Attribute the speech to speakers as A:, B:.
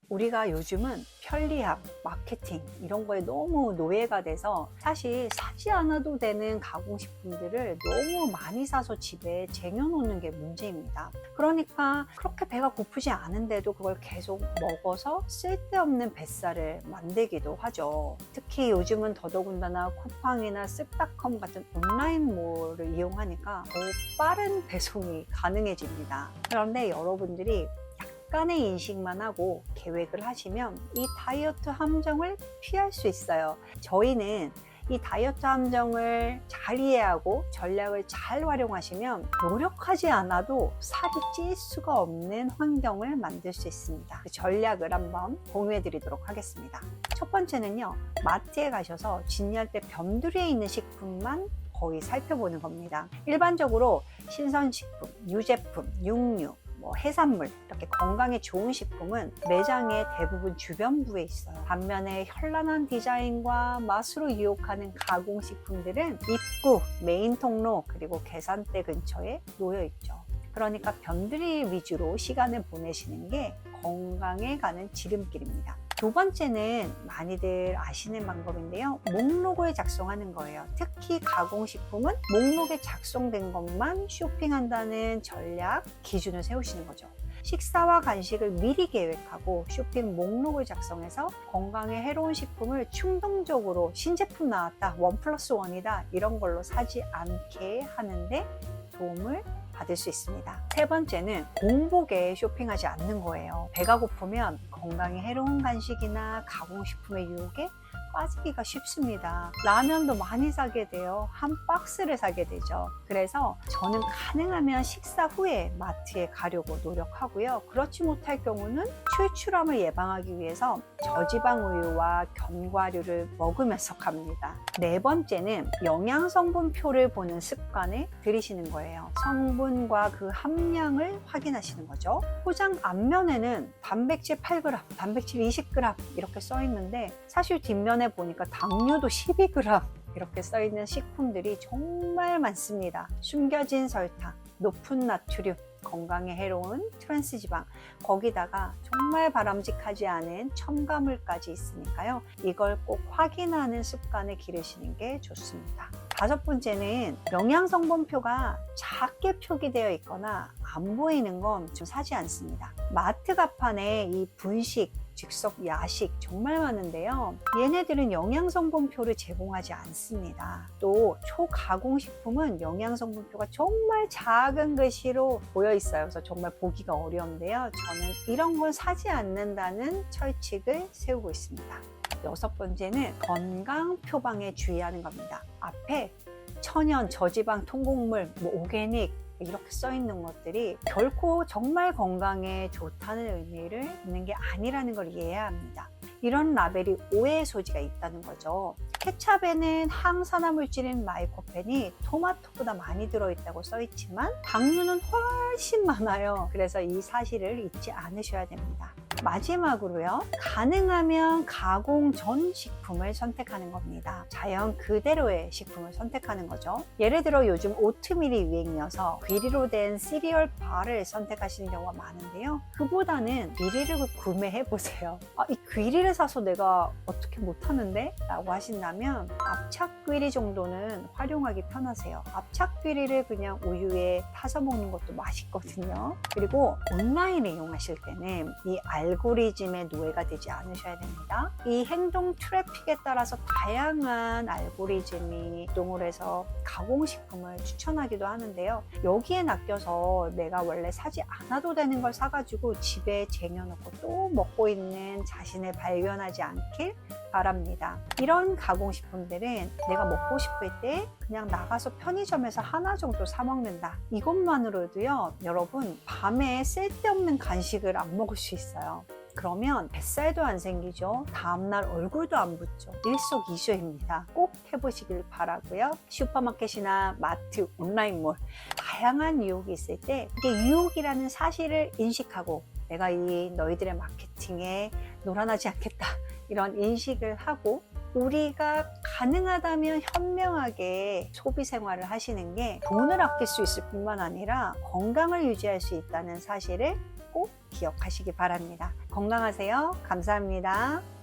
A: 우리가 요즘은 편리함, 마케팅 이런 거에 너무 노예가 돼서 사실 사지 않아도 되는 가공식품들을 너무 많이 사서 집에 쟁여놓는 게 문제입니다. 그러니까 그렇게 배가 고프지 않은데도 그걸 계속 먹어서 쓸데없는 뱃살을 만들기도 하죠. 특히 요즘은 더더군다나 쿠팡이나 쓱닷컴 같은 온라인몰을 이용하니까 더 빠른 배송이 가능해집니다. 그런데 여러분들이 약간의 인식만 하고 계획을 하시면 이 다이어트 함정을 피할 수 있어요. 저희는 이 다이어트 함정을 잘 이해하고 전략을 잘 활용하시면 노력하지 않아도 살이 찔 수가 없는 환경을 만들 수 있습니다. 그 전략을 한번 공유해 드리도록 하겠습니다. 첫 번째는요, 마트에 가셔서 진열대 변두리에 있는 식품만 거의 살펴보는 겁니다. 일반적으로 신선식품, 유제품, 육류, 해산물, 이렇게 건강에 좋은 식품은 매장의 대부분 주변부에 있어요. 반면에 현란한 디자인과 맛으로 유혹하는 가공식품들은 입구, 메인 통로, 그리고 계산대 근처에 놓여 있죠. 그러니까 변두리 위주로 시간을 보내시는 게 건강에 가는 지름길입니다. 두 번째는 많이들 아시는 방법인데요, 목록을 작성하는 거예요. 특히 가공식품은 목록에 작성된 것만 쇼핑한다는 전략, 기준을 세우시는 거죠. 식사와 간식을 미리 계획하고 쇼핑 목록을 작성해서 건강에 해로운 식품을 충동적으로 신제품 나왔다, 1+1이다 이런 걸로 사지 않게 하는데 도움을 받을 수 있습니다. 세 번째는 공복에 쇼핑하지 않는 거예요. 배가 고프면 건강에 해로운 간식이나 가공식품의 유혹에 빠지기가 쉽습니다. 라면도 많이 사게 돼요. 한 박스를 사게 되죠. 그래서 저는 가능하면 식사 후에 마트에 가려고 노력하고요. 그렇지 못할 경우는 출출함을 예방하기 위해서 저지방 우유와 견과류를 먹으면서 갑니다. 네 번째는 영양성분표를 보는 습관을 들이시는 거예요. 성분과 그 함량을 확인하시는 거죠. 포장 앞면에는 단백질 8g, 단백질 20g 이렇게 써 있는데 사실 뒷면에 보니까 당류도 12g 이렇게 써 있는 식품들이 정말 많습니다. 숨겨진 설탕, 높은 나트륨, 건강에 해로운 트랜스지방, 거기다가 정말 바람직하지 않은 첨가물까지 있으니까요. 이걸 꼭 확인하는 습관을 기르시는 게 좋습니다. 다섯 번째는 영양성분표가 작게 표기되어 있거나 안 보이는 건 좀 사지 않습니다. 마트 가판에 이 분식, 즉석 야식 정말 많은데요, 얘네들은 영양성분표를 제공하지 않습니다. 또 초가공식품은 영양성분표가 정말 작은 글씨로 보여 있어요. 그래서 정말 보기가 어려운데요, 저는 이런 건 사지 않는다는 철칙을 세우고 있습니다. 여섯 번째는 건강 표방에 주의하는 겁니다. 앞에 천연, 저지방, 통곡물, 오게닉 이렇게 써 있는 것들이 결코 정말 건강에 좋다는 의미를 있는 게 아니라는 걸 이해해야 합니다. 이런 라벨이 오해의 소지가 있다는 거죠. 케찹에는 항산화 물질인 마이코펜이 토마토보다 많이 들어있다고 써 있지만 당류는 훨씬 많아요. 그래서 이 사실을 잊지 않으셔야 됩니다. 마지막으로요, 가능하면 가공 전 식품을 선택하는 겁니다. 자연 그대로의 식품을 선택하는 거죠. 예를 들어 요즘 오트밀이 유행이어서 귀리로 된 시리얼 바를 선택하시는 경우가 많은데요, 그보다는 귀리를 구매해 보세요. 이 귀리를 사서 내가 어떻게 못하는데? 라고 하신다면 압착 귀리 정도는 활용하기 편하세요. 압착 귀리를 그냥 우유에 타서 먹는 것도 맛있거든요. 그리고 온라인을 이용하실 때는 이 알고리즘의 노예가 되지 않으셔야 됩니다. 이 행동 트래픽에 따라서 다양한 알고리즘이 이동을 해서 가공식품을 추천하기도 하는데요, 여기에 낚여서 내가 원래 사지 않아도 되는 걸 사가지고 집에 쟁여놓고 또 먹고 있는 자신을 발견하지 않길 바랍니다. 이런 가공식품들은 내가 먹고 싶을 때 그냥 나가서 편의점에서 하나 정도 사 먹는다, 이것만으로도요, 여러분 밤에 쓸데없는 간식을 안 먹을 수 있어요. 그러면 뱃살도 안 생기죠. 다음날 얼굴도 안 붓죠. 일석이조입니다. 꼭 해보시길 바라고요. 슈퍼마켓이나 마트, 온라인몰 다양한 유혹이 있을 때 이게 유혹이라는 사실을 인식하고 내가 이 너희들의 마케팅에 노란하지 않겠다 이런 인식을 하고 우리가 가능하다면 현명하게 소비 생활을 하시는 게 돈을 아낄 수 있을 뿐만 아니라 건강을 유지할 수 있다는 사실을 꼭 기억하시기 바랍니다. 건강하세요. 감사합니다.